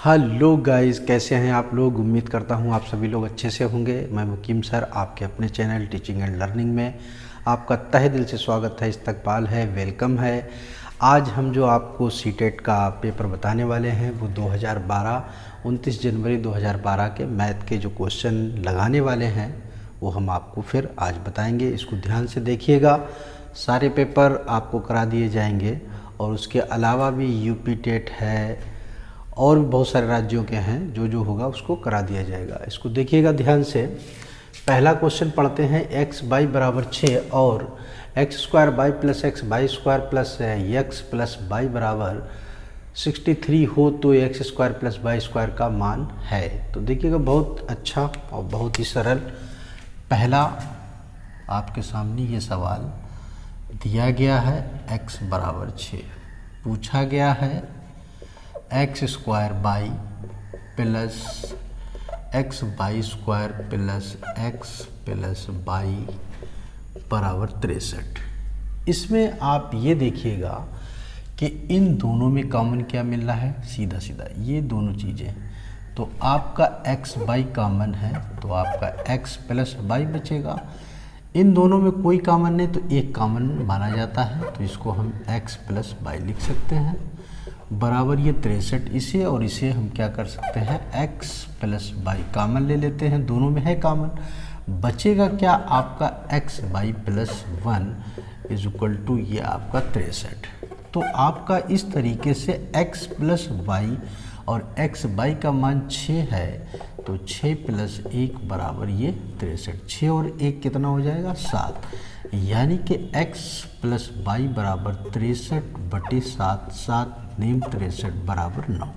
Hello guys, कैसे हैं आप लोग। उम्मीद करता हूं आप सभी लोग अच्छे से होंगे। मैं मुकीम सर आपके अपने चैनल टीचिंग एंड लर्निंग में आपका तहे दिल से स्वागत है, इस्तकबाल है, वेलकम है। आज हम जो आपको सीटेट का पेपर बताने वाले हैं वो 2012 29 जनवरी 2012 के मैथ के जो क्वेश्चन लगाने वाले हैं वो हम आपको फिर आज बताएंगे। इसको ध्यान से देखिएगा, सारे पेपर आपको करा दिए जाएंगे और उसके अलावा भी यूपी टेट है और भी बहुत सारे राज्यों के हैं, जो होगा उसको करा दिया जाएगा। इसको देखिएगा ध्यान से। पहला क्वेश्चन पढ़ते हैं। एक्स बाई बराबर 6 और x square by plus x by square plus x plus by बराबर 63 हो तो x square plus by square का मान है। तो देखिएगा, बहुत अच्छा और बहुत ही सरल पहला आपके सामने ये सवाल दिया गया है। एक्स बराबर 6 पूछा गया है x square by plus x by square plus x plus by बराबर 63। इसमें आप ये देखिएगा कि इन दोनों में कॉमन क्या मिल रहा है, सीधा सीधा ये दोनों चीज़ें। तो आपका एक्स बाई कॉमन है तो आपका एक्स प्लस बाई बचेगा। इन दोनों में कोई कॉमन नहीं तो एक कॉमन माना जाता है, तो इसको हम एक्स प्लस बाई लिख सकते हैं बराबर ये 63। इसे और इसे हम क्या कर सकते हैं, x प्लस बाई कॉमन ले लेते हैं, दोनों में है कॉमन। बचेगा क्या आपका x y plus 1 is equal to ये आपका 63। तो आपका इस तरीके से x प्लस बाई और x बाई का मान 6 है तो 6 प्लस 1 बराबर ये 63। 6 और 1 कितना हो जाएगा, 7। यानी कि x प्लस बाई बराबर 63/7, 7 नीम 63 बराबर 9।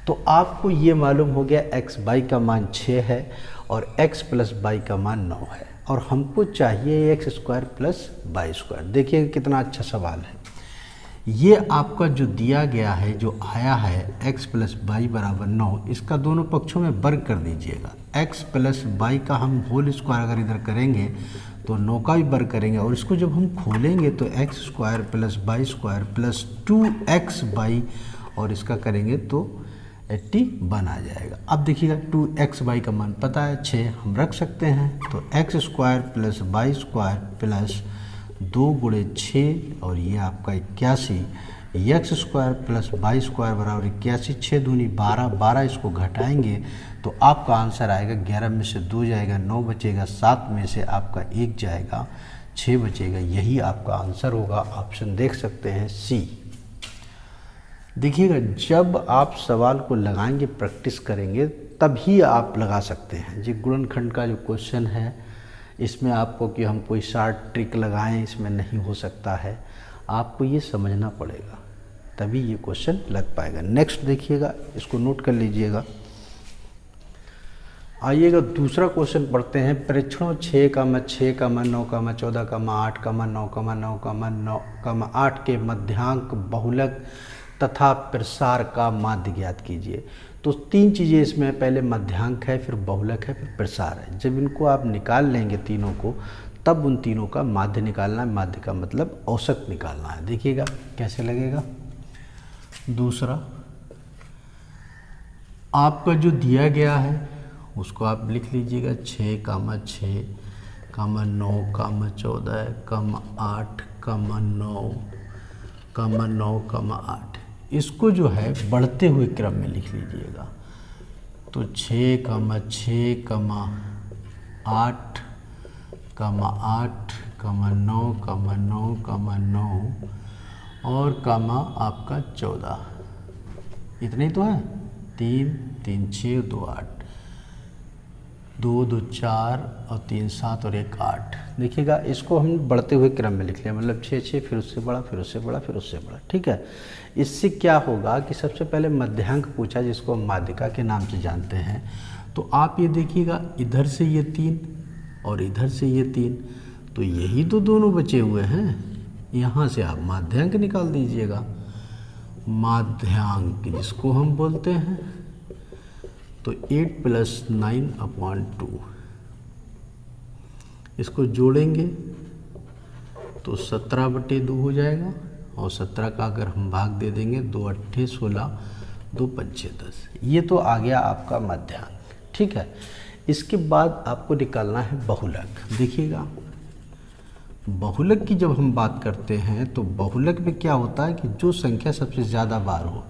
तो आपको ये मालूम हो गया x बाई का मान 6 है और x प्लस बाई का मान 9 है और हमको चाहिए x square plus by square. देखिए कितना अच्छा सवाल है। ये आपका जो दिया गया है, जो आया है x प्लस बाई बराबर 9, इसका दोनों पक्षों में वर्ग कर दीजिएगा। x प्लस बाई का हम होल स्क्वायर अगर इधर करेंगे तो 9 का भी वर्ग करेंगे और इसको जब हम खोलेंगे तो x square plus by square plus 2x by और इसका करेंगे तो 81 आ जाएगा। अब देखिएगा 2x बाई का मान पता है 6, हम रख सकते हैं। तो x square plus by square plus 2 गुणे 6 और ये आपका 81। X square plus by square बराबर 81, 6 दूनी 12, 12 इसको घटाएंगे तो आपका आंसर आएगा 11 में से 2 जाएगा 9 बचेगा, 7 में से आपका 1 जाएगा 6 बचेगा। यही आपका आंसर होगा। ऑप्शन देख सकते हैं सी। देखिएगा, जब आप सवाल को लगाएंगे, प्रैक्टिस करेंगे तभी आप लगा सकते हैं। जी गुणनखंड का जो क्वेश्चन है इसमें आपको कि हम कोई शार्ट ट्रिक लगाएं इसमें नहीं हो सकता है। आपको ये समझना पड़ेगा तभी ये क्वेश्चन लग पाएगा। नेक्स्ट देखिएगा, इसको नोट कर लीजिएगा। आइएगा दूसरा क्वेश्चन पढ़ते हैं। परीक्षणों 6, 6, 9, 14, 8, 9, 9, 8 के मध्यांक, बहुलक तथा प्रसार का माध्य ज्ञात कीजिए। तो 3 चीज़ें इसमें, पहले मध्यांक है, फिर बहुलक है, फिर प्रसार है। जब इनको आप निकाल लेंगे तीनों को, तब उन तीनों का माध्य निकालना है। माध्य का मतलब औसत निकालना है। देखिएगा कैसे लगेगा। दूसरा, आपका जो दिया गया है उसको आप लिख लीजिएगा 6, 6, 9, 14, 8, 9, 8। इसको जो है बढ़ते हुए क्रम में लिख लीजिएगा। तो 6, 6, 8, 8, 9, और आपका 14। इतने ही तो है। 3, 3, 6, 2, 8, 2, 2, 4 और 3, 7 और 1, 8। देखिएगा, इसको हम बढ़ते हुए क्रम में लिख लिया, मतलब 6, 6, फिर उससे बड़ा, फिर उससे बड़ा, फिर उससे बड़ा। ठीक है। इससे क्या होगा कि सबसे पहले मध्यांक पूछा, जिसको हम माध्यिका के नाम से जानते हैं। तो आप ये देखिएगा, इधर से ये 3 और इधर से ये 3, तो यही तो दोनों बचे हुए हैं। यहाँ से आप माध्यांक निकाल दीजिएगा। माध्यांक जिसको हम बोलते हैं, तो 8 + 9/2 इसको जोड़ेंगे तो 17/2 हो जाएगा और 17 का अगर हम भाग दे देंगे 2 × 8 = 16, 2 पंचे 10। ये तो आ गया आपका मध्यांक, ठीक है। इसके बाद आपको निकालना है बहुलक। देखिएगा, बहुलक की जब हम बात करते हैं तो बहुलक में क्या होता है कि जो संख्या सबसे ज़्यादा बार हो,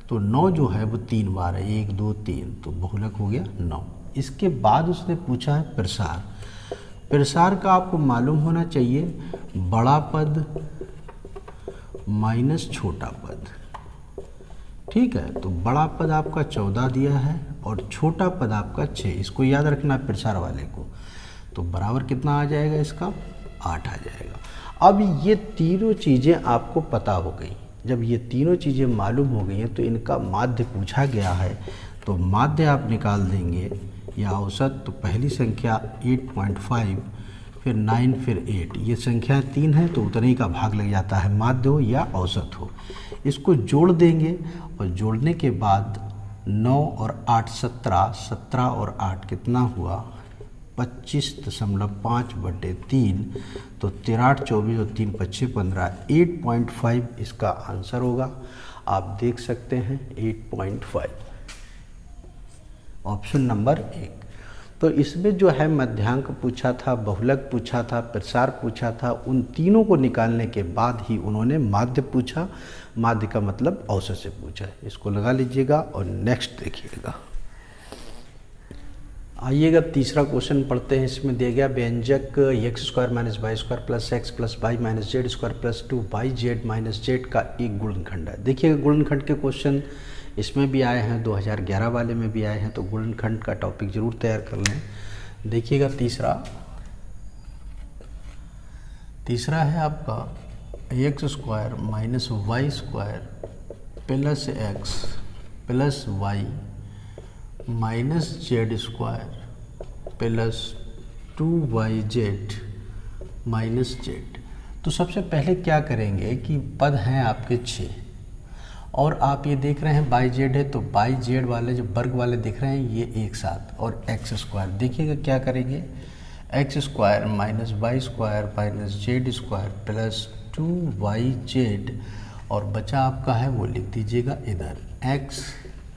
तो 9 जो है वो 3 बार है, 1 2 3, तो बहुलक हो गया 9। इसके बाद उसने पूछा है प्रसार। प्रसार का आपको मालूम होना चाहिए बड़ा पद माइनस छोटा पद, ठीक है। तो बड़ा पद आपका 14 दिया है और छोटा पद आपका 6, इसको याद रखना है प्रसार वाले को। तो बराबर कितना आ जाएगा इसका, 8 आ जाएगा। अब ये तीनों चीज़ें आपको पता हो गई। जब ये तीनों चीज़ें मालूम हो गई हैं तो इनका माध्य पूछा गया है, तो माध्य आप निकाल देंगे या औसत। तो पहली संख्या 8.5, फिर 9, फिर 8, ये संख्या 3 है तो उतने ही का भाग लग जाता है, माध्य हो या औसत हो। इसको जोड़ देंगे और जोड़ने के बाद 9 और 8 17, 17 और 8 कितना हुआ 25.5/3, तो 13 24 और 3 25 15, 8.5 इसका आंसर होगा। आप देख सकते हैं 8.5 ऑप्शन नंबर 1। तो इसमें जो है मध्यांक पूछा था, बहुलक पूछा था, प्रसार पूछा था, उन तीनों को निकालने के बाद ही उन्होंने माध्य पूछा। माध्य का मतलब औसत से पूछा। इसको लगा लीजिएगा और नेक्स्ट देखिएगा। आइएगा तीसरा क्वेश्चन पढ़ते हैं। इसमें दिया गया व्यंजक x² - y² + x + y - z² + 2yz - z का एक गुणनखंड है। देखिएगा गुणनखंड के क्वेश्चन इसमें भी आए हैं, 2011 वाले में भी आए हैं, तो गुणनखंड का टॉपिक जरूर तैयार कर लें। देखिएगा तीसरा है आपका x² - y² + x + y minus z² plus 2yz minus z। तो सबसे पहले क्या करेंगे कि पद हैं आपके 6 और आप ये देख रहे हैं बाई जेड है, तो बाई जेड वाले जो वर्ग वाले दिख रहे हैं ये एक साथ, और x²। देखिएगा क्या करेंगे, x² minus y² minus z² plus 2yz, और बचा आपका है वो लिख दीजिएगा इधर x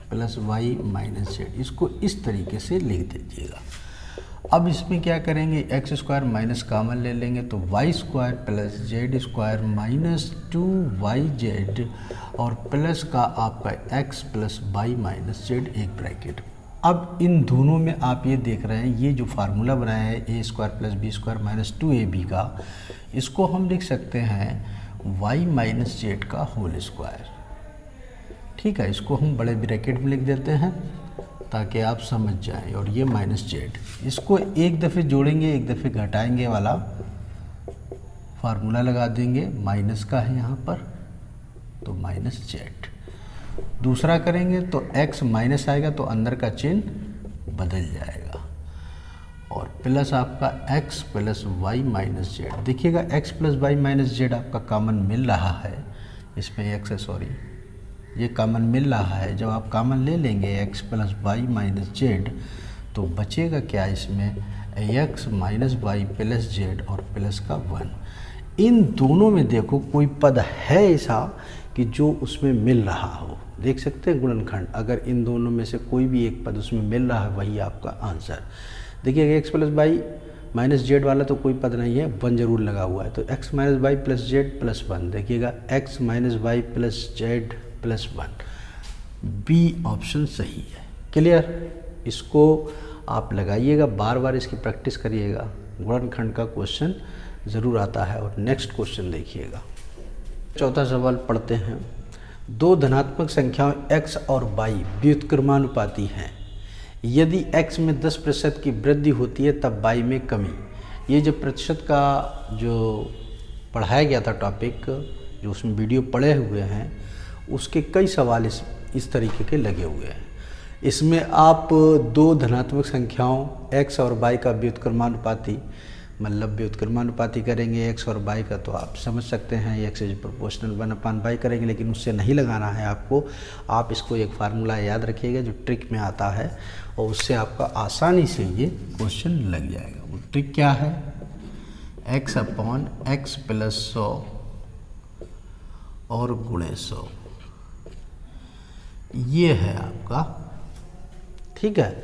plus y minus z. इसको इस तरीके से लिख दीजिएगा। अब इसमें क्या करेंगे, x² माइनस कामन ले लेंगे तो y² plus z² minus 2yz, और प्लस का आपका x plus y minus z एक ब्रैकेट। अब इन दोनों में आप ये देख रहे हैं, ये जो फार्मूला बनाया है a² plus b² minus 2ab का, इसको हम लिख सकते हैं y माइनस z का होल स्क्वायर। ठीक है, इसको हम बड़े ब्रैकेट में लिख देते हैं ताकि आप समझ जाएं, और ये माइनस जेड। इसको एक दफ़े जोड़ेंगे एक दफ़े घटाएंगे वाला फार्मूला लगा देंगे, माइनस का है यहाँ पर तो माइनस जेड। दूसरा करेंगे तो x माइनस आएगा तो अंदर का चिन्ह बदल जाएगा, और प्लस आपका x plus y minus z. देखिएगा x plus y minus z आपका कॉमन मिल रहा है, इसमें x है सॉरी, ये कॉमन मिल रहा है। जब आप कॉमन ले लेंगे x plus y minus z, तो बचेगा क्या इसमें, x minus y plus z और प्लस का 1। इन दोनों में देखो कोई पद है ऐसा कि जो उसमें मिल रहा हो, देख सकते हैं गुणनखंड। अगर इन दोनों में से कोई भी एक पद उसमें मिल रहा है, वही आपका आंसर। देखिएगा x plus y minus z वाला तो कोई पद नहीं है, 1 जरूर लगा हुआ है, तो x minus y plus z plus 1। देखिएगा x minus y plus z plus 1, B option सही है। क्लियर, इसको आप लगाइएगा, बार बार इसकी प्रैक्टिस करिएगा, गुणनखंड का क्वेश्चन ज़रूर आता है। और नेक्स्ट क्वेश्चन देखिएगा, चौथा सवाल पढ़ते हैं। दो धनात्मक संख्याओं x और y व्युत्क्रमानुपाती हैं। यदि x में 10% की वृद्धि होती है तब y में कमी। ये जो प्रतिशत का जो पढ़ाया गया था टॉपिक, जो उसमें वीडियो पड़े हुए हैं, उसके कई सवाल इस तरीके के लगे हुए हैं। इसमें आप दो धनात्मक संख्याओं x और y का व्युत्क्रमानुपाती, मतलब व्युत्क्रमानुपाती करेंगे x और y का, तो आप समझ सकते हैं x इज प्रोपोर्शनल 1/y करेंगे, लेकिन उससे नहीं लगाना है आपको। आप इसको एक फार्मूला याद रखिएगा जो ट्रिक में आता है, और उससे आपका आसानी से ये क्वेश्चन लग जाएगा। वो ट्रिक क्या है, x/x प्लस 100 और गुणे 100। ये है आपका, ठीक है।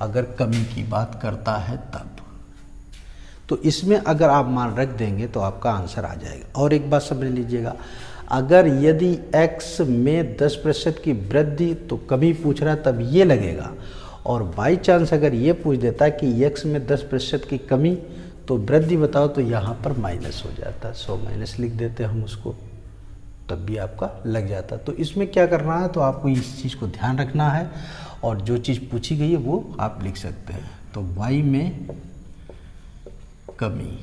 अगर कमी की बात करता है तब तो इसमें अगर आप मान रख देंगे तो आपका आंसर आ जाएगा। और एक बात समझ लीजिएगा, अगर यदि x में 10% की वृद्धि तो कमी पूछ रहा है तब ये लगेगा, और बाई चांस अगर ये पूछ देता कि x में 10% की कमी तो वृद्धि बताओ, तो यहाँ पर माइनस हो जाता, 100 माइनस लिख देते हम उसको, तब भी आपका लग जाता। तो इसमें क्या करना है, तो आपको इस चीज़ को ध्यान रखना है, और जो चीज़ पूछी गई है वो आप लिख सकते हैं। तो y में कमी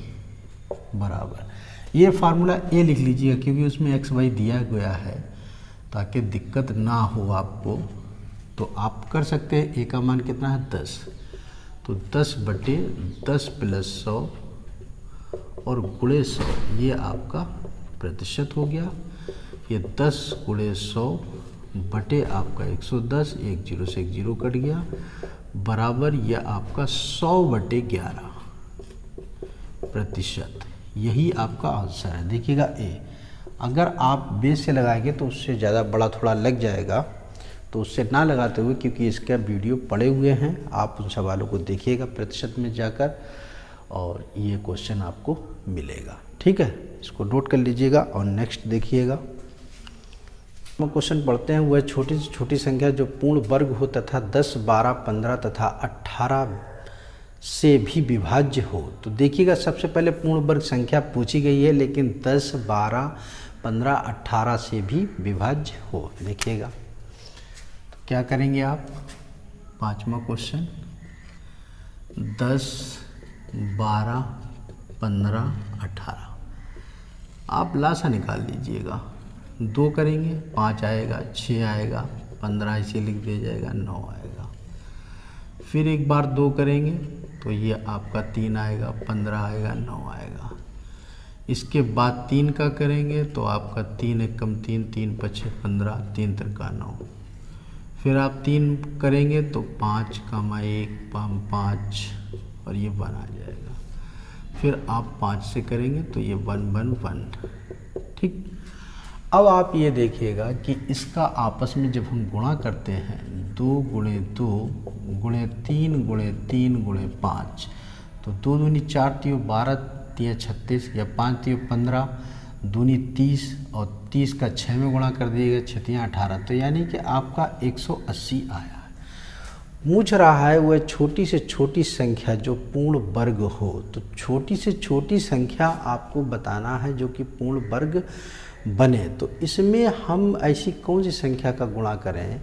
बराबर, ये फार्मूला ए लिख लीजिएगा क्योंकि उसमें एक्स वाई दिया गया है, ताकि दिक्कत ना हो आपको। तो आप कर सकते हैं, ए का मान कितना है 10, तो 10/10 + 100 और गुणे 100, ये आपका प्रतिशत हो गया। ये 10 × 100 बटे आपका 110, एक जीरो से एक जीरो कट गया, बराबर यह आपका 100/11 प्रतिशत, यही आपका आंसर है। देखिएगा ए, अगर आप बेस से लगाएंगे तो उससे ज़्यादा बड़ा थोड़ा लग जाएगा, तो उससे ना लगाते हुए, क्योंकि इसका वीडियो पड़े हुए हैं, आप उन सवालों को देखिएगा प्रतिशत में जाकर, और ये क्वेश्चन आपको मिलेगा, ठीक है। इसको नोट कर लीजिएगा और नेक्स्ट देखिएगा। हम क्वेश्चन पढ़ते हैं, वह छोटी से छोटी संख्या जो पूर्ण वर्ग हो तथा 10, 12, 15 तथा 18 से भी विभाज्य हो। तो देखिएगा, सबसे पहले पूर्ण वर्ग संख्या पूछी गई है, लेकिन 10, 12, 15, 18 से भी विभाज्य हो। देखिएगा तो क्या करेंगे आप, 5वां क्वेश्चन, 10, 12, 15, 18, आप लासा निकाल लीजिएगा। 2 करेंगे 5 आएगा, 6 आएगा, 15 इसे लिख दिया जाएगा, 9 आएगा। फिर एक बार 2 करेंगे तो ये आपका 3 आएगा, 15 आएगा, 9 आएगा। इसके बाद 3 का करेंगे तो आपका 3 एकम 3, 3 पछे 15, 3 तिरका 9। फिर आप 3 करेंगे तो 5 कामा 1 5 और ये 1 आ जाएगा। फिर आप 5 से करेंगे तो ये 1 1 1, ठीक। अब आप ये देखिएगा कि इसका आपस में जब हम गुणा करते हैं, 2 × 2 × 3 × 3 × 5, तो 2 दूनी 4 × 12 × 36 या 5 × 15 दूनी 30 और 30 का 6 में गुणा कर दिएगा, 6 × 18, तो यानी कि आपका 180 आया है। पूछ रहा है वह छोटी से छोटी संख्या जो पूर्ण वर्ग हो, तो छोटी से छोटी संख्या आपको बताना है जो कि पूर्ण वर्ग बने। तो इसमें हम ऐसी कौन सी संख्या का गुणा करें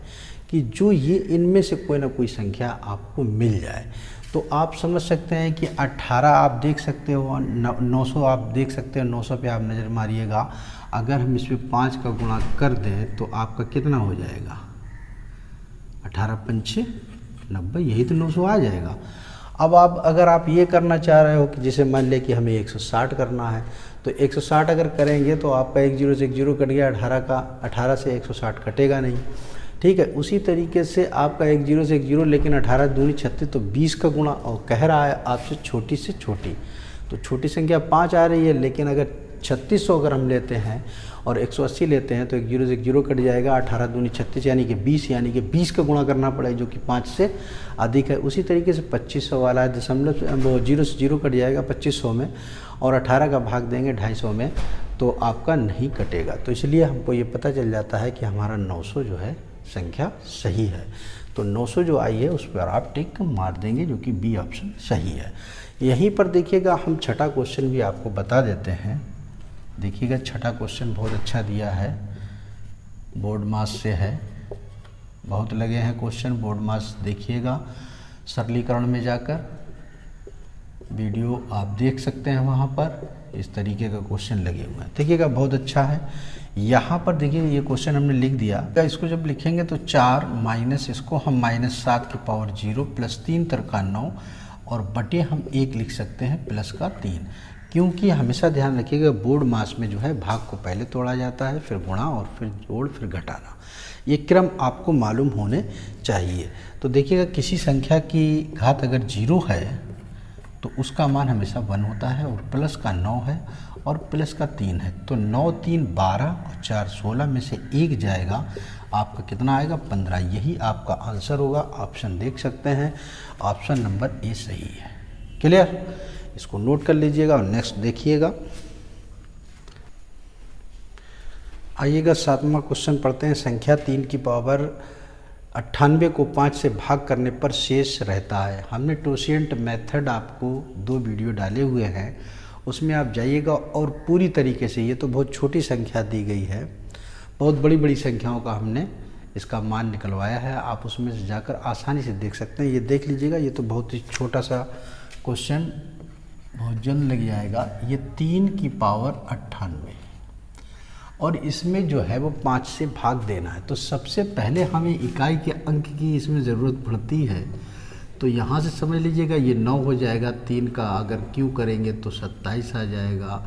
कि जो ये इनमें से कोई ना कोई संख्या आपको मिल जाए। तो आप समझ सकते हैं कि 18 आप देख सकते हो, 900 आप देख सकते हो, 900 पे आप नज़र मारिएगा। अगर हम इसमें 5 का गुणा कर दें तो आपका कितना हो जाएगा, 18 × 5 = 90, यही तो 900 आ जाएगा। अब आप अगर आप ये करना चाह रहे हो कि जैसे मान लें कि हमें 160 करना है, तो 160 अगर करेंगे तो आपका एक जीरो से एक जीरो कट गया, 18 से 160 कटेगा नहीं, ठीक है। उसी तरीके से आपका एक जीरो से एक जीरो, लेकिन 18 दूनी 36, तो 20 का गुणा, और कह रहा है आपसे छोटी से छोटी, तो छोटी संख्या 5 आ रही है, लेकिन अगर 3600 अगर हम लेते हैं और 180 लेते हैं तो एक जीरो से एक जीरो कट जाएगा, 18 दूनी 36 यानी कि 20, यानी कि 20 का गुणा करना पड़ेगा जो कि 5 से अधिक है। उसी तरीके से 2500 वाला है, दशमलव जीरो से जीरो कट जाएगा 2500 में, और 18 का भाग देंगे 250 में, तो आपका नहीं कटेगा। तो इसलिए हमको ये पता चल जाता है कि हमारा 900 जो है संख्या सही है। तो 900 जो आई है उस पर आप टिक मार देंगे, जो कि बी ऑप्शन सही है। यहीं पर देखिएगा, हम छठा क्वेश्चन भी आपको बता देते हैं। देखिएगा, छठा क्वेश्चन बहुत अच्छा दिया है, बोर्ड मास से है, बहुत लगे हैं क्वेश्चन बोर्ड मास। देखिएगा सरलीकरण में जाकर वीडियो आप देख सकते हैं, वहाँ पर इस तरीके का क्वेश्चन लगे हुए हैं। देखिएगा बहुत अच्छा है। यहाँ पर देखिए ये क्वेश्चन हमने लिख दिया, इसको जब लिखेंगे तो 4 माइनस इसको हम -7 की पावर 0 + 3 तिरका 9 और बटे हम 1 लिख सकते हैं प्लस का 3, क्योंकि हमेशा ध्यान रखिएगा बोर्ड मास में जो है भाग को पहले तोड़ा जाता है, फिर गुणा और फिर जोड़ फिर घटाना, ये क्रम आपको मालूम होने चाहिए। तो देखिएगा किसी संख्या की घात अगर 0 है तो उसका मान हमेशा 1 होता है, और प्लस का 9 है और प्लस का 3 है, तो 9 3 12 और 4 16 में से 1 जाएगा, आपका कितना आएगा 15। यही आपका आंसर होगा। ऑप्शन देख सकते हैं, ऑप्शन नंबर ए सही है। क्लियर, इसको नोट कर लीजिएगा और नेक्स्ट देखिएगा। आइएगा 7वां क्वेश्चन पढ़ते हैं। संख्या 3 की पावर 98 को 5 से भाग करने पर शेष रहता है। हमने टोशिएंट मेथड आपको 2 वीडियो डाले हुए हैं, उसमें आप जाइएगा और पूरी तरीके से, ये तो बहुत छोटी संख्या दी गई है, बहुत बड़ी बड़ी संख्याओं का हमने इसका मान निकलवाया है। आप उसमें से जाकर आसानी से देख सकते हैं। ये देख लीजिएगा, ये तो बहुत ही छोटा सा क्वेश्चन, बहुत जल्द लग जाएगा। ये 3 की पावर 98 और इसमें जो है वो 5 से भाग देना है। तो सबसे पहले हमें इकाई के अंक की इसमें ज़रूरत पड़ती है। तो यहाँ से समझ लीजिएगा ये 9 हो जाएगा। 3 का अगर क्यू करेंगे तो 27 आ जाएगा।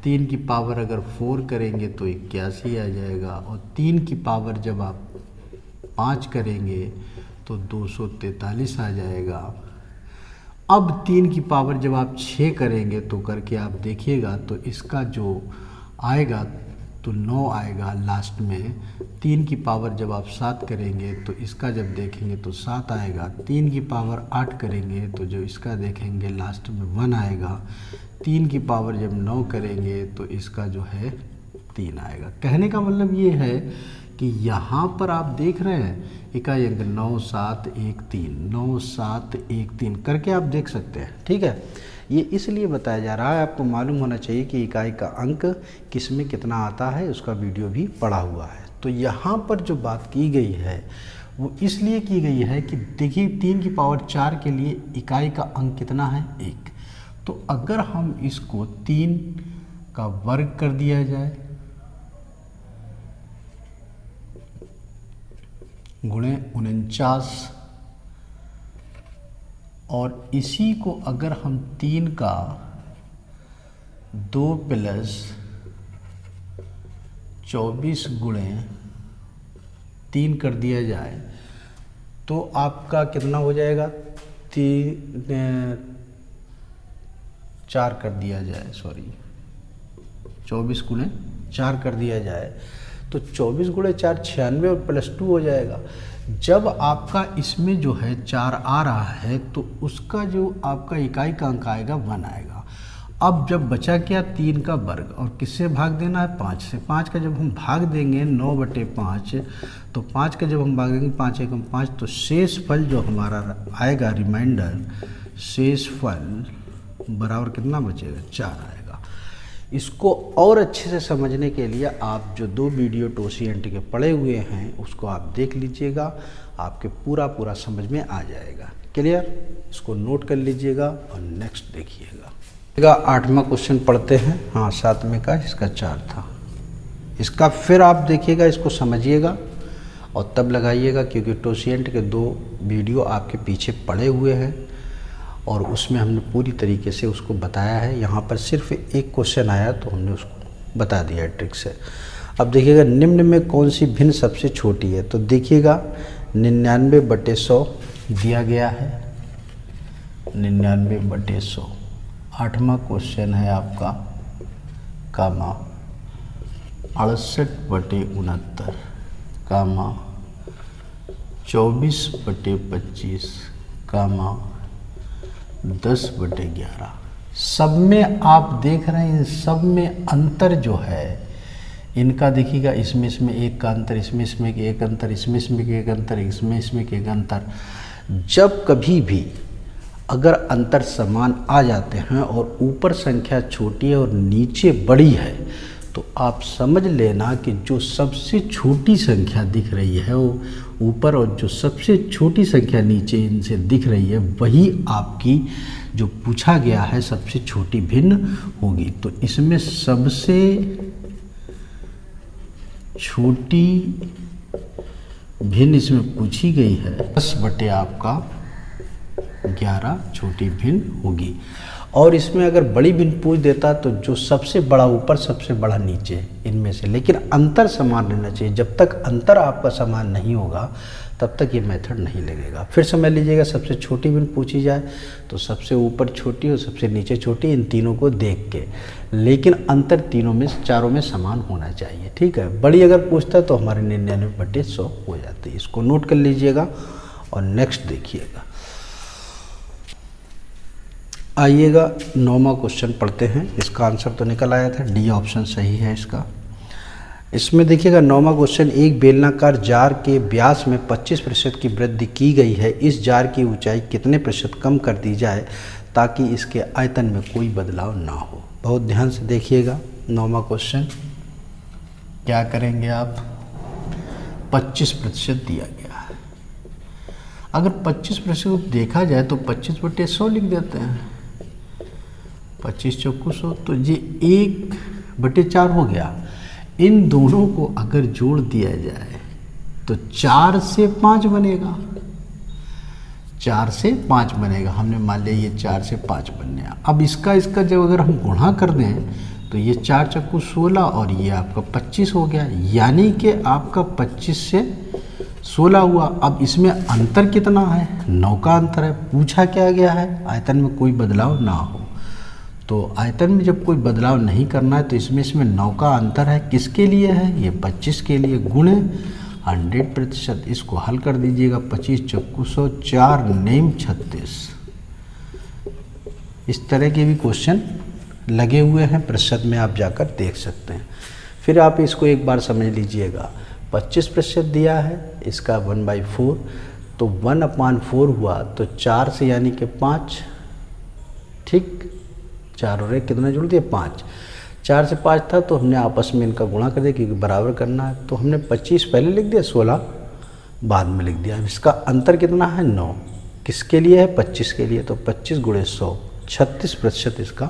3 की पावर अगर 4 करेंगे तो 81 आ जाएगा। और 3 की पावर जब आप 5 करेंगे तो 243 आ जाएगा। अब 3 की पावर जब आप 6 करेंगे तो करके आप देखिएगा तो इसका जो आएगा तो 9 आएगा लास्ट में। 3 की पावर जब आप 7 करेंगे तो इसका जब देखेंगे तो 7 आएगा। 3 की पावर 8 करेंगे तो जो इसका देखेंगे लास्ट में 1 आएगा। 3 की पावर जब 9 करेंगे तो इसका जो है 3 आएगा। कहने का मतलब ये है कि यहाँ पर आप देख रहे हैं इकाई अंक 9 7 1 3 9 7 1 3 करके आप देख सकते हैं। ठीक है, ये इसलिए बताया जा रहा है, आपको मालूम होना चाहिए कि इकाई का अंक किस में कितना आता है, उसका वीडियो भी पड़ा हुआ है। तो यहाँ पर जो बात की गई है वो इसलिए की गई है कि देखिए 3 की पावर 4 के लिए इकाई का अंक कितना है 1। तो अगर हम इसको 3 का वर्ग कर दिया जाए गुणे 49 और इसी को अगर हम 3 का 2 + 24 गुणे 3 कर दिया जाए तो आपका कितना हो जाएगा 4 कर दिया जाए, 24 गुणे 4 कर दिया जाए तो 24 गुणे 4 96 और +2 हो जाएगा। जब आपका इसमें जो है 4 आ रहा है तो उसका जो आपका इकाई का अंक आएगा 1 आएगा। अब जब बचा क्या 3 का वर्ग और किससे भाग देना है 5 से। 5 का जब हम भाग देंगे 9/5 तो 5 का जब हम भाग देंगे 5 एकम 5 तो शेष फल जो हमारा आएगा रिमाइंडर, शेष फल बराबर कितना बचेगा 4 आएगा। इसको और अच्छे से समझने के लिए आप जो 2 वीडियो टोशिएंट के पड़े हुए हैं उसको आप देख लीजिएगा, आपके पूरा समझ में आ जाएगा। क्लियर, इसको नोट कर लीजिएगा और नेक्स्ट देखिएगा। 8वां क्वेश्चन पढ़ते हैं। हाँ 7वें का इसका 4 था। इसका फिर आप देखिएगा, इसको समझिएगा और तब लगाइएगा, क्योंकि टोशिएंट के 2 वीडियो आपके पीछे पड़े हुए हैं और उसमें हमने पूरी तरीके से उसको बताया है। यहाँ पर सिर्फ एक क्वेश्चन आया तो हमने उसको बता दिया ट्रिक से। अब देखिएगा निम्न में कौन सी भिन्न सबसे छोटी है। तो देखिएगा 99/100 दिया गया है, 99/100। 8वां क्वेश्चन है आपका कामा 68/69 कामा 24/25 कामा 10/11। सब में आप देख रहे हैं, इन सब में अंतर जो है इनका देखिएगा, इसमें एक का अंतर, इसमें एक अंतर, इसमें एक अंतर, इसमें एक अंतर। जब कभी भी अगर अंतर समान आ जाते हैं और ऊपर संख्या छोटी है और नीचे बड़ी है तो आप समझ लेना कि जो सबसे छोटी संख्या दिख रही है वो ऊपर और जो सबसे छोटी संख्या नीचे इनसे दिख रही है वही आपकी जो पूछा गया है सबसे छोटी भिन्न होगी। तो इसमें सबसे छोटी भिन्न इसमें पूछी गई है 10 बटे आपका 11 छोटी भिन्न होगी। और इसमें अगर बड़ी भिन्न पूछ देता तो जो सबसे बड़ा ऊपर सबसे बड़ा नीचे इनमें से, लेकिन अंतर समान रहना चाहिए। जब तक अंतर आपका समान नहीं होगा तब तक ये मेथड नहीं लगेगा। फिर समझ लीजिएगा, सबसे छोटी भिन्न पूछी जाए तो सबसे ऊपर छोटी और सबसे नीचे छोटी, इन तीनों को देख के, लेकिन अंतर तीनों में चारों में समान होना चाहिए। ठीक है, बड़ी अगर पूछता है तो हमारे 99/100 हो जाती है। इसको नोट कर लीजिएगा और नेक्स्ट देखिएगा। आइएगा 9वां क्वेश्चन पढ़ते हैं। इसका आंसर तो निकल आया था, डी ऑप्शन सही है इसका। इसमें देखिएगा 9वां क्वेश्चन, एक बेलनाकार जार के व्यास में 25% की वृद्धि की गई है। इस जार की ऊंचाई कितने प्रतिशत कम कर दी जाए ताकि इसके आयतन में कोई बदलाव ना हो। बहुत ध्यान से देखिएगा 9वां क्वेश्चन। क्या करेंगे आप, 25% दिया गया है। अगर 25% देखा जाए तो 25/100 लिख देते हैं। 25 चौको 100, तो ये 1/4 हो गया। इन दोनों को अगर जोड़ दिया जाए तो 4 से 5 बनेगा। 4 से 5 बनेगा। हमने मान लिया ये 4 से 5 बन गया। अब इसका जब अगर हम गुणा कर दें तो ये 4 चक्कू 16 और ये आपका 25 हो गया, यानी कि आपका 25 से 16 हुआ। अब इसमें अंतर कितना है, 9 का अंतर है। पूछा क्या गया है, आयतन में कोई बदलाव ना हो। तो आयतन में जब कोई बदलाव नहीं करना है तो इसमें 9 का अंतर है। किसके लिए है, ये 25 के लिए, गुणे 100%। इसको हल कर दीजिएगा। 25 चौको 100, 4 नेम 36। इस तरह के भी क्वेश्चन लगे हुए हैं प्रतिशत में, आप जाकर देख सकते हैं। फिर आप इसको एक बार समझ लीजिएगा। 25% दिया है, इसका 1/4, तो 1/4 हुआ तो 4 से यानी कि 5, ठीक, 4 और 1 कितना जोड़ दिया, 5। 4 से 5 था तो हमने आपस में इनका गुणा कर दिया क्योंकि बराबर करना है। तो हमने 25 पहले लिख दिया, 16 बाद में लिख दिया। इसका अंतर कितना है, 9। किसके लिए है, 25 के लिए। तो 25 × 100, 36% इसका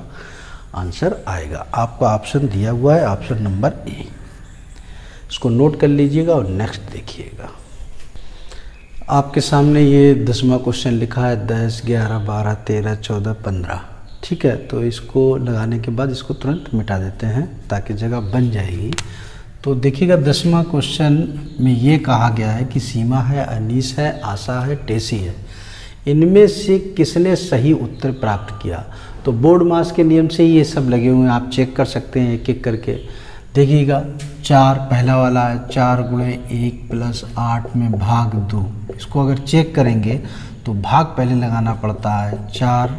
आंसर आएगा। आपका ऑप्शन दिया हुआ है, ऑप्शन नंबर ए। इसको नोट कर लीजिएगा और नेक्स्ट देखिएगा। आपके सामने ये 10वां क्वेश्चन लिखा है, 10, 11, 12, 13, 14, 15। ठीक है, तो इसको लगाने के बाद इसको तुरंत मिटा देते हैं ताकि जगह बन जाएगी। तो देखिएगा 10वां क्वेश्चन में ये कहा गया है कि सीमा है, अनीस है, आशा है, टेसी है। इनमें से किसने सही उत्तर प्राप्त किया। तो बोर्ड मास के नियम से ही ये सब लगे हुए हैं, आप चेक कर सकते हैं एक एक करके। देखिएगा 4 पहला वाला है, 4 × 1 + 8 में भाग 2। इसको अगर चेक करेंगे तो भाग पहले लगाना पड़ता है। 4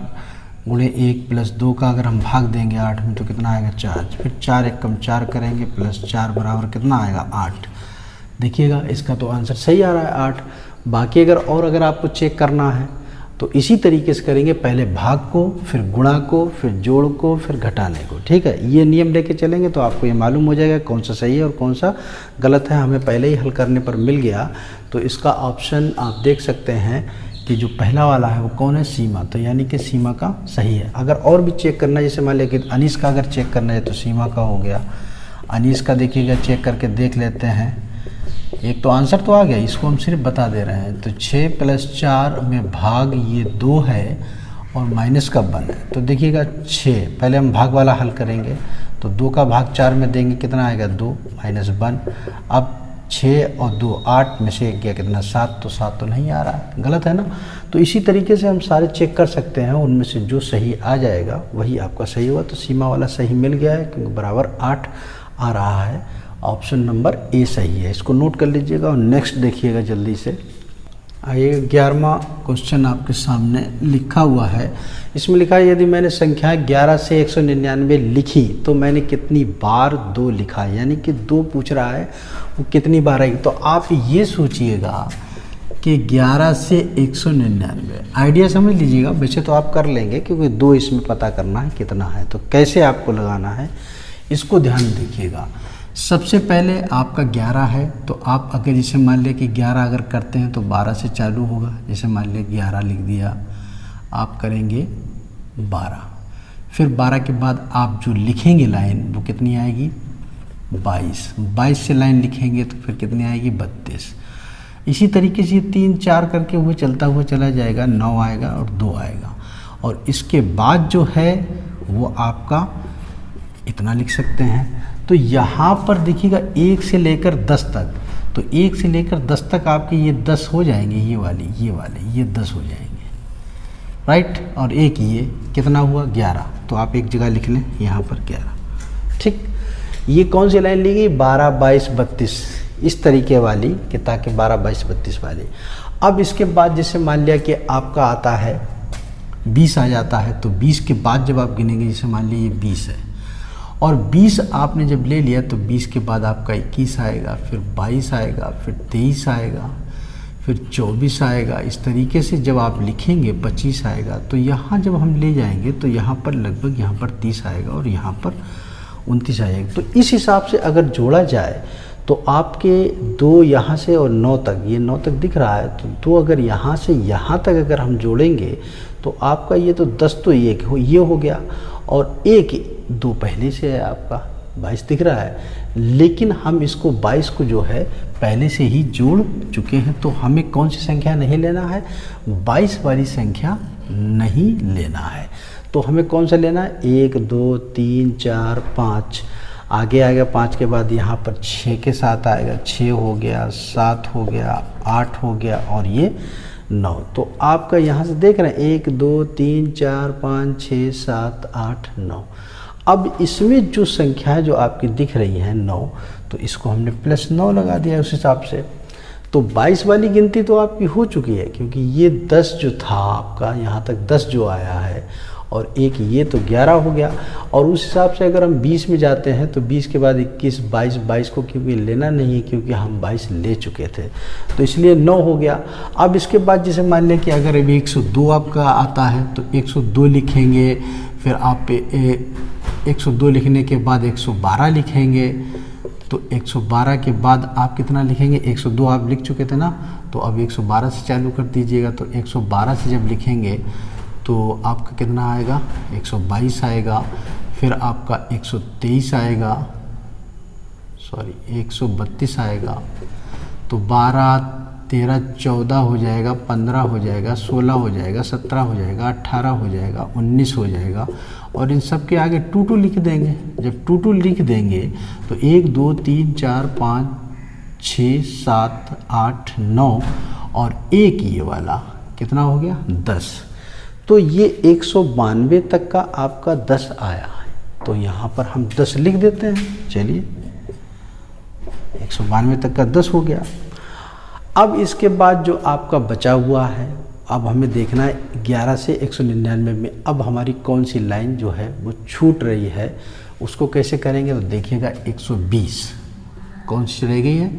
× 1 + 2 का अगर हम भाग देंगे 8 में तो कितना आएगा, 4। फिर 4 × 1 = 4 करेंगे, +4 बराबर कितना आएगा, 8। देखिएगा इसका तो आंसर सही आ रहा है, 8। बाकी अगर आपको चेक करना है तो इसी तरीके से करेंगे, पहले भाग को, फिर गुणा को, फिर जोड़ को, फिर घटाने को। ठीक है, ये नियम लेके चलेंगे तो आपको ये मालूम हो जाएगा कौन सा सही है और कौन सा गलत है। हमें पहले ही हल करने पर मिल गया। तो इसका ऑप्शन आप देख सकते हैं कि जो पहला वाला है वो कौन है, सीमा। तो यानी कि सीमा का सही है। अगर और भी चेक करना है, जैसे मान लिया कि अनीस का अगर चेक करना है तो सीमा का हो गया। अनीस का देखिएगा, चेक करके देख लेते हैं। एक तो आंसर तो आ गया, इसको हम सिर्फ बता दे रहे हैं। तो 6 + 4 में भाग ये 2 है और माइनस का 1 है। तो देखिएगा 6, पहले हम भाग वाला हल करेंगे तो 2 का भाग 4 में देंगे, कितना आएगा, 2 - 1। अब 6 और 2 8 में से गया कितना, 7। तो 7 तो नहीं आ रहा, गलत है ना। तो इसी तरीके से हम सारे चेक कर सकते हैं, उनमें से जो सही आ जाएगा वही आपका सही होगा। तो सीमा वाला सही मिल गया है क्योंकि बराबर 8 आ रहा है। ऑप्शन नंबर ए सही है। इसको नोट कर लीजिएगा और नेक्स्ट देखिएगा जल्दी से। आइए 11वां क्वेश्चन आपके सामने लिखा हुआ है। इसमें लिखा है, यदि मैंने संख्या 11 से 199 लिखी तो मैंने कितनी बार 2 लिखा। यानी कि 2 पूछ रहा है, वो कितनी बार आएगी। तो आप ये सोचिएगा कि 11 से 199, आइडिया समझ लीजिएगा। वैसे तो आप कर लेंगे क्योंकि 2 इसमें पता करना है कितना है। तो कैसे आपको लगाना है इसको ध्यान देखिएगा। सबसे पहले आपका 11 है, तो आप अगर जैसे मान लिया कि 11 अगर करते हैं तो 12 से चालू होगा। जैसे मान लिया 11 लिख दिया, आप करेंगे 12। फिर 12 के बाद आप जो लिखेंगे लाइन वो कितनी आएगी, 22। 22 से लाइन लिखेंगे तो फिर कितनी आएगी, 32। इसी तरीके से 3 4 करके वो चलता हुआ चला जाएगा, 9 आएगा और 2 आएगा। और इसके बाद जो है वो आपका इतना लिख सकते हैं। तो यहाँ पर देखिएगा 1 से लेकर 10 तक, तो 1 से लेकर 10 तक आपके ये 10 हो जाएंगे, ये वाले ये 10 हो जाएंगे, राइट। और एक ये कितना हुआ 11, तो आप एक जगह लिख लें यहाँ पर 11, ठीक। ये कौन सी लाइन ली गई 12, 22, 32 इस तरीके वाली कि ताकि 12, 22, 32 वाली। अब इसके बाद जैसे मान लिया कि आपका आता है 20 आ जाता है, तो 20 के बाद जब आप गिनेंगे, जैसे मान लीजिए ये 20 है और 20 आपने जब ले लिया तो 20 के बाद आपका 21 आएगा, फिर 22 आएगा, फिर 23 आएगा, फिर 24 आएगा। इस तरीके से जब आप लिखेंगे 25 आएगा, तो यहाँ जब हम ले जाएंगे तो यहाँ पर लगभग यहाँ पर 30 आएगा और यहाँ पर 29 आएगा। तो इस हिसाब से अगर जोड़ा जाए तो आपके 2 यहाँ से और 9 तक, ये 9 तक दिख रहा है, तो 2 अगर यहाँ से यहाँ तक अगर हम जोड़ेंगे तो आपका ये तो 10 तो ये हो गया और 2 पहले से है, आपका 22 दिख रहा है। लेकिन हम इसको 22 को जो है पहले से ही जोड़ चुके हैं, तो हमें कौन सी संख्या नहीं लेना है, 22 वाली संख्या नहीं लेना है। तो हमें कौन सा लेना है 1, 2, 3, 4, 5, आगे आएगा 5 के बाद यहाँ पर 6 के साथ आएगा, 6 हो गया, 7 हो गया, 8 हो गया और ये 9। तो आपका यहाँ से देख रहे हैं 1, 2, 3, 4, 5, 6, 7, 8, 9। अब इसमें जो संख्या जो आपकी दिख रही है 9, तो इसको हमने +9 लगा दिया उस हिसाब से। तो 22 वाली गिनती तो आपकी हो चुकी है, क्योंकि ये 10 जो था आपका यहाँ तक 10 जो आया है और एक ये तो 11 हो गया। और उस हिसाब से अगर हम 20 में जाते हैं तो 20 के बाद 21, 22, 22 को क्योंकि लेना नहीं है क्योंकि हम 22 ले चुके थे, तो इसलिए 9 हो गया। अब इसके बाद जैसे मान लें कि अगर अभी 102 आपका आता है तो 102 लिखेंगे, फिर आप 102 लिखने के बाद 112 लिखेंगे, तो 112 के बाद आप कितना लिखेंगे, 102 आप लिख चुके थे ना, तो अब 112 से चालू कर दीजिएगा। तो 112 से जब लिखेंगे तो आपका कितना आएगा 122 आएगा, फिर आपका 123 आएगा, 132 आएगा, तो 12, 13, 14 हो जाएगा, 15 हो जाएगा, 16 हो जाएगा, 17 हो जाएगा, 18 हो जाएगा, 19 हो जाएगा। और इन सब के आगे 22 लिख देंगे। जब 22 लिख देंगे तो 1, 2, 3, 4, 5, 6, 7, 8, 9 और एक ये वाला कितना हो गया 10। तो ये 192 तक का आपका 10 आया है, तो यहाँ पर हम 10 लिख देते हैं। चलिए 192 तक का 10 हो गया। अब इसके बाद जो आपका बचा हुआ है, अब हमें देखना है 11 से 199 में अब हमारी कौन सी लाइन जो है वो छूट रही है, उसको कैसे करेंगे। तो देखिएगा 120 कौन सी रह गई है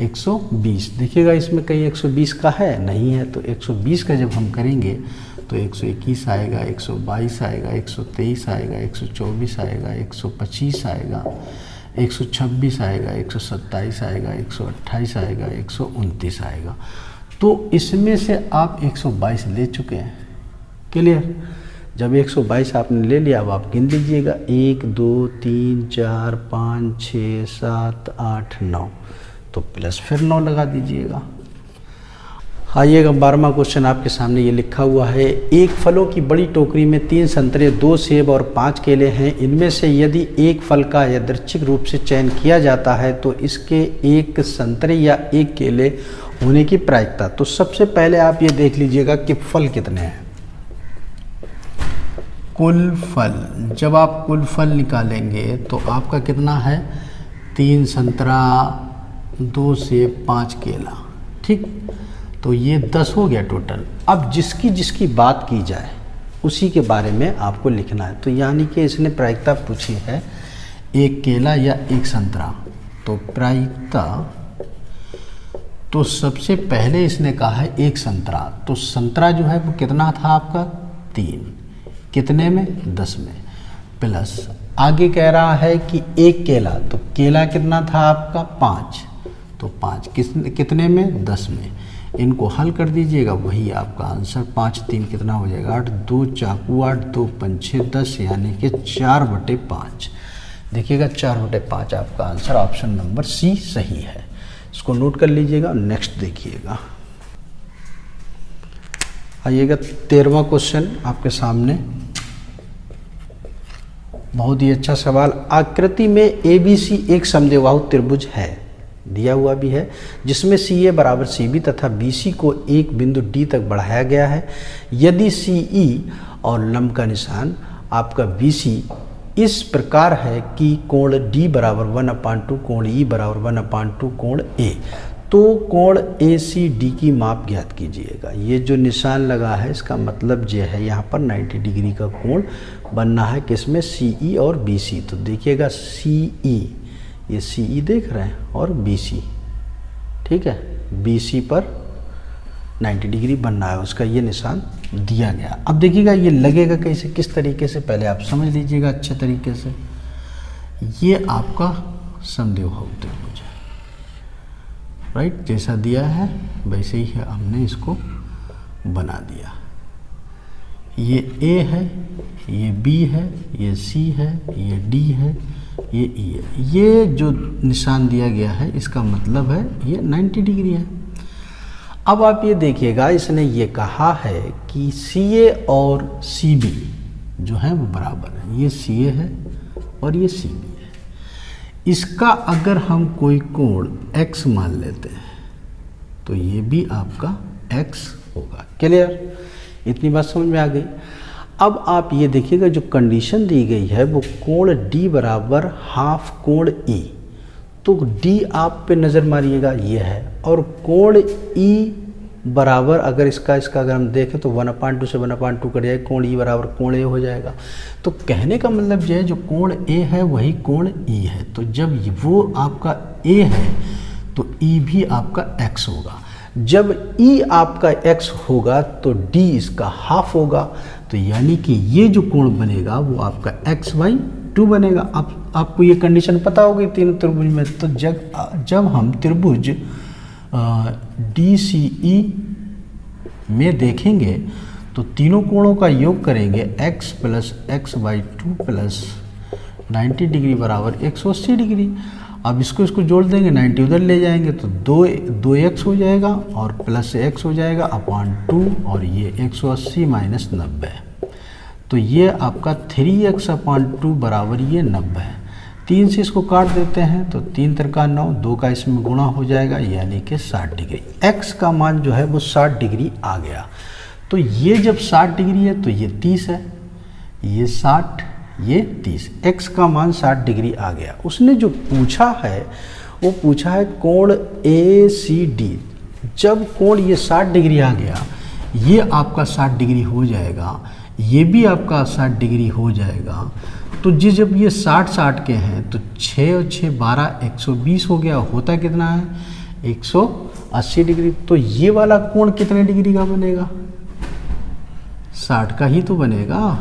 120। देखिएगा इसमें कहीं 120 का है नहीं है, तो 120 का जब हम करेंगे तो 121 आएगा, 122 आएगा, 123 आएगा, 124 आएगा, 125 आएगा, 126 आएगा, 127 आएगा, 128 आएगा, 129 आएगा। तो इसमें से आप 122 ले चुके हैं। क्लियर। जब 122 आपने ले लिया, अब आप गिन लीजिएगा 1, 2, 3, 4, 5, 6, 7, 8, 9, तो प्लस फिर 9 लगा दीजिएगा। आइएगा 12वां क्वेश्चन आपके सामने ये लिखा हुआ है, एक फलों की बड़ी टोकरी में 3 संतरे, 2 सेब और 5 केले हैं। इनमें से यदि एक फल का यादृच्छिक रूप से चयन किया जाता है तो इसके एक संतरे या एक केले होने की प्रायिकता। तो सबसे पहले आप ये देख लीजिएगा कि फल कितने हैं। कुल फल, जब आप कुल फल निकालेंगे तो आपका कितना है 3 संतरा, 2 सेब, 5 केला, ठीक। तो ये 10 हो गया टोटल। अब जिसकी जिसकी बात की जाए उसी के बारे में आपको लिखना है। तो यानी कि इसने प्रायिकता पूछी है एक केला या एक संतरा, तो प्रायिकता, तो सबसे पहले इसने कहा है एक संतरा। तो संतरा जो है वो कितना था आपका 3, कितने में 10 में, प्लस आगे कह रहा है कि एक केला, तो केला कितना था आपका 5, तो 5 कितने में 10 में। इनको हल कर दीजिएगा, वही आपका आंसर 5, 3 कितना हो जाएगा 8, 2 चाकू 8, 2 पंचे 10, यानी कि 4/5। देखिएगा 4/5 आपका आंसर, ऑप्शन नंबर सी सही है। इसको नोट कर लीजिएगा। नेक्स्ट देखिएगा, आइएगा 13वां क्वेश्चन आपके सामने, बहुत ही अच्छा सवाल। आकृति में ABC एक समद्विबाहु त्रिभुज है, दिया हुआ भी है, जिसमें CA बराबर CB तथा BC को एक बिंदु D तक बढ़ाया गया है। यदि CE और लंब का निशान आपका BC इस प्रकार है कि कोण D बराबर 1/2 कोण E बराबर 1/2 कोण A, तो कोण ACD की माप ज्ञात कीजिएगा। ये जो निशान लगा है इसका मतलब ये है यहाँ पर 90 डिग्री का कोण बनना है, किसमें, CE और BC। तो देखिएगा CE, ये CE देख रहे हैं, और BC, ठीक है, BC पर 90 डिग्री बनना है, उसका ये निशान दिया गया। अब देखिएगा ये लगेगा कैसे, किस तरीके से, पहले आप समझ लीजिएगा अच्छे तरीके से। ये आपका समद्विबाहु त्रिभुज है, राइट, जैसा दिया है वैसे ही हमने इसको बना दिया। ये A है, ये B है, ये C है, ये D है, ये E है। ये जो निशान दिया गया है इसका मतलब है ये 90 डिग्री है। अब आप ये देखिएगा, इसने ये कहा है कि CA और CB जो है वो बराबर है। ये CA है और ये CB है। इसका अगर हम कोई कोण X मान लेते हैं तो ये भी आपका X होगा। क्लियर, इतनी बात समझ में आ गई। अब आप ये देखिएगा जो कंडीशन दी गई है वो कोण D बराबर हाफ कोण E, तो D आप पे नज़र मारिएगा, ये है, और कोण E बराबर अगर इसका अगर हम देखें तो 1/2 से 1/2 कट जाए, कोण E बराबर कोण A हो जाएगा। तो कहने का मतलब ये है जो कोण A है वही कोण E है। तो जब वो आपका A है तो E भी आपका X होगा। जब E आपका X होगा तो D इसका हाफ होगा। तो यानी कि ये जो कोण बनेगा वो आपका x/2 बनेगा। आपको ये कंडीशन पता होगी तीनों त्रिभुज में। तो जब हम त्रिभुज DCE में देखेंगे तो तीनों कोणों का योग करेंगे, x + x/2 + 90 डिग्री बराबर 180 डिग्री। अब इसको जोड़ देंगे, 90 उधर ले जाएंगे तो 2x हो जाएगा और प्लस x हो जाएगा /2, और ये 180 - 90, तो ये आपका 3x/2 बराबर ये 90 है। 3 से इसको काट देते हैं तो 3 × 9, 2 का इसमें गुणा हो जाएगा, यानी कि 60 डिग्री। x का मान जो है वो 60 डिग्री आ गया। तो ये जब 60 डिग्री है तो ये 30 है, ये 60, ये 30, x का मान 60 डिग्री आ गया। उसने जो पूछा है वो पूछा है कोण ACD। जब कोण ये 60 डिग्री आ गया, ये आपका 60 डिग्री हो जाएगा, ये भी आपका 60 डिग्री हो जाएगा। तो जब ये 60 के हैं तो 6 और 6 12, 120 हो गया। होता कितना है, 180 डिग्री। तो ये वाला कोण कितने डिग्री का बनेगा, 60 का ही तो बनेगा,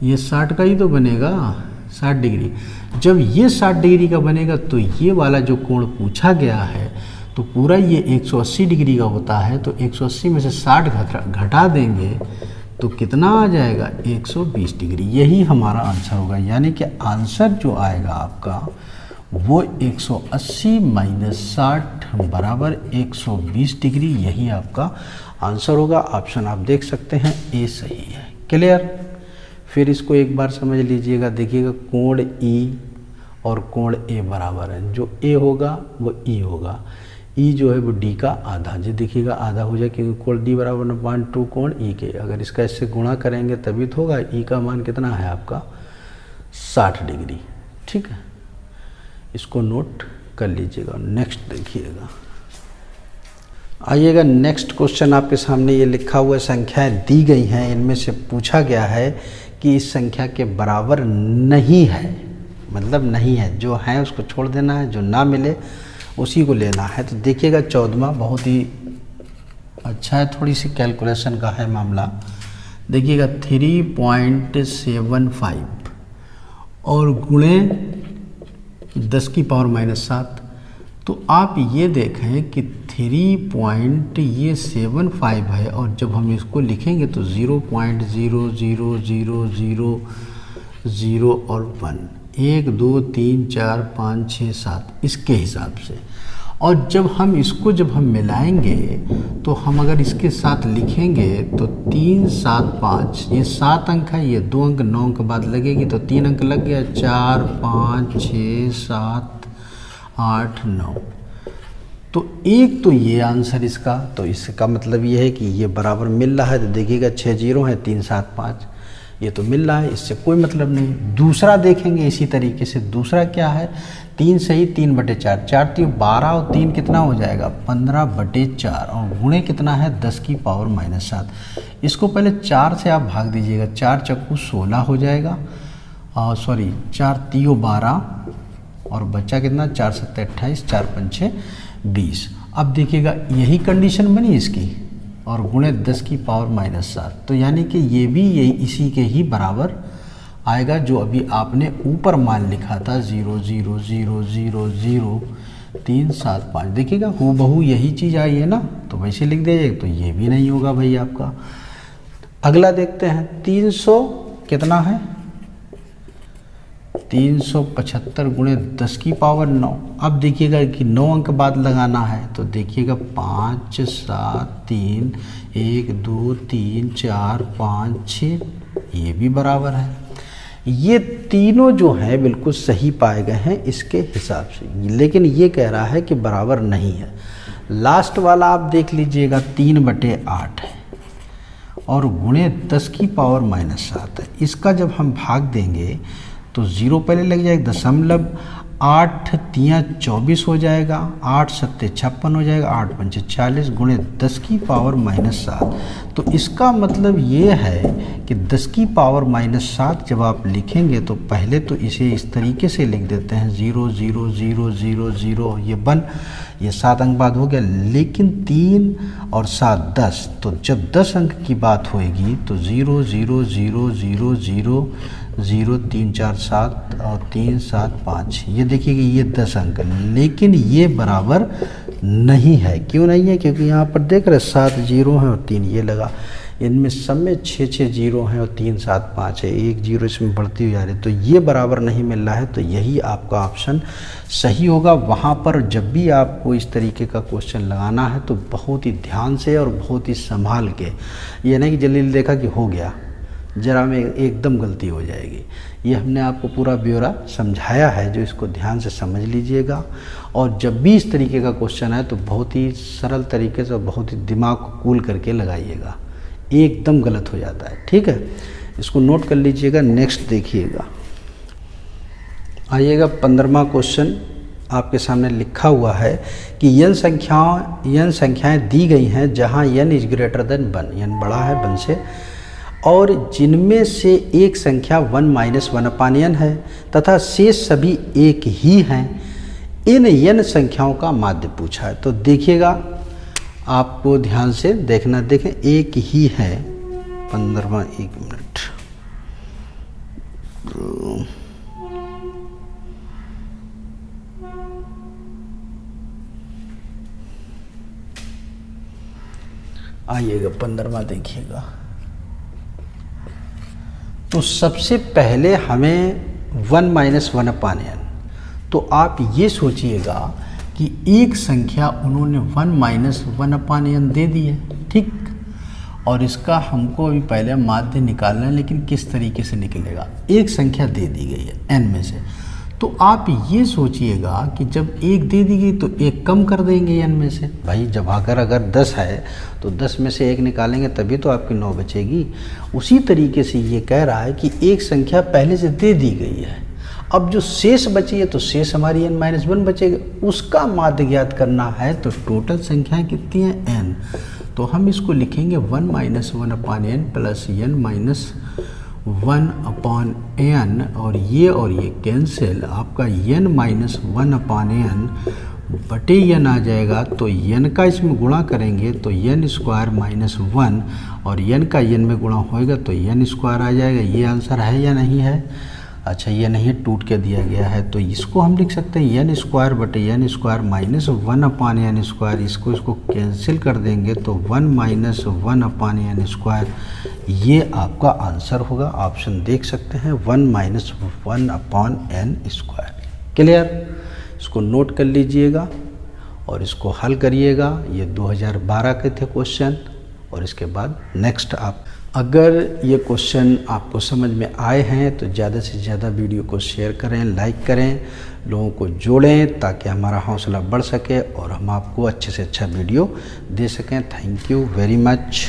ये 60 का ही तो बनेगा, 60 डिग्री। जब ये 60 डिग्री का बनेगा तो ये वाला जो कोण पूछा गया है तो पूरा ये 180 डिग्री का होता है। तो 180 में से 60 घटा देंगे तो कितना आ जाएगा, 120 डिग्री। यही हमारा आंसर होगा। यानी कि आंसर जो आएगा आपका वो 180 - 60 बराबर 120 डिग्री, यही आपका आंसर होगा। ऑप्शन आप देख सकते हैं ए सही है। क्लियर, फिर इसको एक बार समझ लीजिएगा। देखिएगा कोण E और कोण A बराबर है। जो A होगा वो E होगा, E जो है वो D का आधा। जो देखिएगा आधा हो जाए, क्योंकि कोण D बराबर 1/2 कोण E के। अगर इसका इससे गुणा करेंगे तभी तो होगा। E का मान कितना है आपका, 60 डिग्री। ठीक है, इसको नोट कर लीजिएगा। नेक्स्ट देखिएगा, आइएगा नेक्स्ट क्वेश्चन आपके सामने ये लिखा हुआ संख्याएं दी गई हैं, इनमें से पूछा गया है कि इस संख्या के बराबर नहीं है, मतलब नहीं है, जो है उसको छोड़ देना है, जो ना मिले उसी को लेना है। तो देखिएगा 14वां बहुत ही अच्छा है, थोड़ी सी कैलकुलेशन का है मामला। देखिएगा 3.75 और गुणे 10⁻⁻7। तो आप ये देखें कि 3.75 है, और जब हम इसको लिखेंगे तो 0.00000 और 1, 1 2 3 4 5 6 7 इसके हिसाब से। और जब हम मिलाएंगे तो हम अगर इसके साथ लिखेंगे तो 3, 7, 5, ये 7 अंक है, ये 2 अंक 9 अंक बाद लगेगी तो 3 अंक लग गया, 4, 5, 6, 7, 8, 9। तो एक तो ये आंसर इसका, तो इसका मतलब ये है कि ये बराबर मिल रहा है। तो देखिएगा 6 जीरो है, 3, 7, 5, ये तो मिल रहा है, इससे कोई मतलब नहीं। दूसरा देखेंगे इसी तरीके से, दूसरा क्या है, 3 सही 3/4, 4 3 12 और 3 कितना हो जाएगा 15/4 और गुणे कितना है 10 की पावर -7। इसको पहले 4 से आप भाग दीजिएगा, 4 चक्कू 16 हो जाएगा, और सॉरी 4 3 12 और बच्चा कितना 4 7 28, 4 5 20। अब देखिएगा यही कंडीशन बनी इसकी, और गुणे 10 की पावर -7, तो यानी कि ये भी यही इसी के ही बराबर आएगा जो अभी आपने ऊपर मान लिखा था 0 0 0 0 0 3 7 5। देखिएगा हूबहू यही चीज़ आई है ना, तो वैसे लिख दीजिएगा, तो ये भी नहीं होगा भाई आपका। अगला देखते हैं 300 कितना है 375 गुणे 10 की पावर 9। अब देखिएगा कि 9 अंक बाद लगाना है, तो देखिएगा 5 7 3 1 2 3 4 5 6, ये भी बराबर है। ये तीनों जो हैं बिल्कुल सही पाए गए हैं इसके हिसाब से, लेकिन ये कह रहा है कि बराबर नहीं है। लास्ट वाला आप देख लीजिएगा 3/8 है और गुणे 10 की पावर -7 है। इसका जब हम भाग देंगे तो 0 पहले लग जाएगा, दशमलव 8 3 24 हो जाएगा, 8 7 56 हो जाएगा, 8 5 40 गुणे 10 की पावर -7। तो इसका मतलब ये है कि 10 की पावर -7 जब आप लिखेंगे तो पहले तो इसे इस तरीके से लिख देते हैं 0 0 0 0 0, ये 7 अंक बाद हो गया। लेकिन 3 और 7 10, तो जब 10 अंक की बात होएगी तो 0 0 0 0 0 0 3 4 7 और 3 7 5, ये देखिए कि ये 10 अंक, लेकिन ये बराबर नहीं है। क्यों नहीं है? क्योंकि यहाँ पर देख रहे 7 जीरो हैं और 3 ये लगा, इनमें सब में 6 जीरो हैं और 3 7 5 है, 1 जीरो इसमें बढ़ती हुई आ रही है, तो ये बराबर नहीं मिल रहा है। तो यही आपका ऑप्शन सही होगा। वहाँ पर जब भी आपको इस तरीके का क्वेश्चन लगाना है तो बहुत ही ध्यान से और बहुत ही संभाल के, ये नहीं कि जल्दी देखा कि हो गया जरा में एकदम गलती हो जाएगी। ये हमने आपको पूरा ब्यौरा समझाया है, जो इसको ध्यान से समझ लीजिएगा। और जब भी इस तरीके का क्वेश्चन है तो बहुत ही सरल तरीके से और बहुत ही दिमाग को कूल करके लगाइएगा, एकदम गलत हो जाता है। ठीक है, इसको नोट कर लीजिएगा। नेक्स्ट देखिएगा, आइएगा 15वां क्वेश्चन आपके सामने लिखा हुआ है कि n संख्याएं दी गई हैं जहां n is greater than 1, n बड़ा है 1 से, और जिनमें से एक संख्या 1 - 1/n है तथा शेष सभी एक ही हैं। इन n संख्याओं का माध्य पूछा है। तो देखिएगा, आपको ध्यान से देखना, देखें एक ही है 15वां, 1 मिनट, आइएगा 15वां देखिएगा। तो सबसे पहले हमें 1 - 1/n, तो आप ये सोचिएगा कि एक संख्या उन्होंने 1 - 1/n दे दी है, ठीक, और इसका हमको अभी पहले माध्य निकालना है, लेकिन किस तरीके से निकलेगा। एक संख्या दे दी गई है n में से, तो आप ये सोचिएगा कि जब एक दे दी गई तो एक कम कर देंगे n में से। भाई जब अगर 10 है तो 10 में से एक निकालेंगे तभी तो आपकी 9 बचेगी। उसी तरीके से ये कह रहा है कि एक संख्या पहले से दे दी गई है, अब जो शेष बची है तो शेष हमारी n - 1 बचेगा, उसका माध्य ज्ञात करना है। तो टोटल संख्याएं कितनी हैं n, तो हम इसको लिखेंगे 1 - 1/n प्लस n - 1/n, और ये कैंसिल, आपका n - 1/n बटे n आ जाएगा। तो n का इसमें गुणा करेंगे तो n² - 1, और n का n में गुणा होएगा तो n² आ जाएगा। ये आंसर है या नहीं है? अच्छा, ये नहीं है, टूट के दिया गया है, तो इसको हम लिख सकते हैं n² बटे n² - 1/n²। इसको कैंसिल कर देंगे तो 1 - 1/n², ये आपका आंसर होगा। ऑप्शन देख सकते हैं 1 - 1/n²। क्लियर? इसको नोट कर लीजिएगा और इसको हल करिएगा। ये 2012 के थे क्वेश्चन। और इसके बाद नेक्स्ट आप, अगर ये क्वेश्चन आपको समझ में आए हैं तो ज़्यादा से ज़्यादा वीडियो को शेयर करें, लाइक करें, लोगों को जोड़ें ताकि हमारा हौसला बढ़ सके और हम आपको अच्छे से अच्छा वीडियो दे सकें। Thank you very much.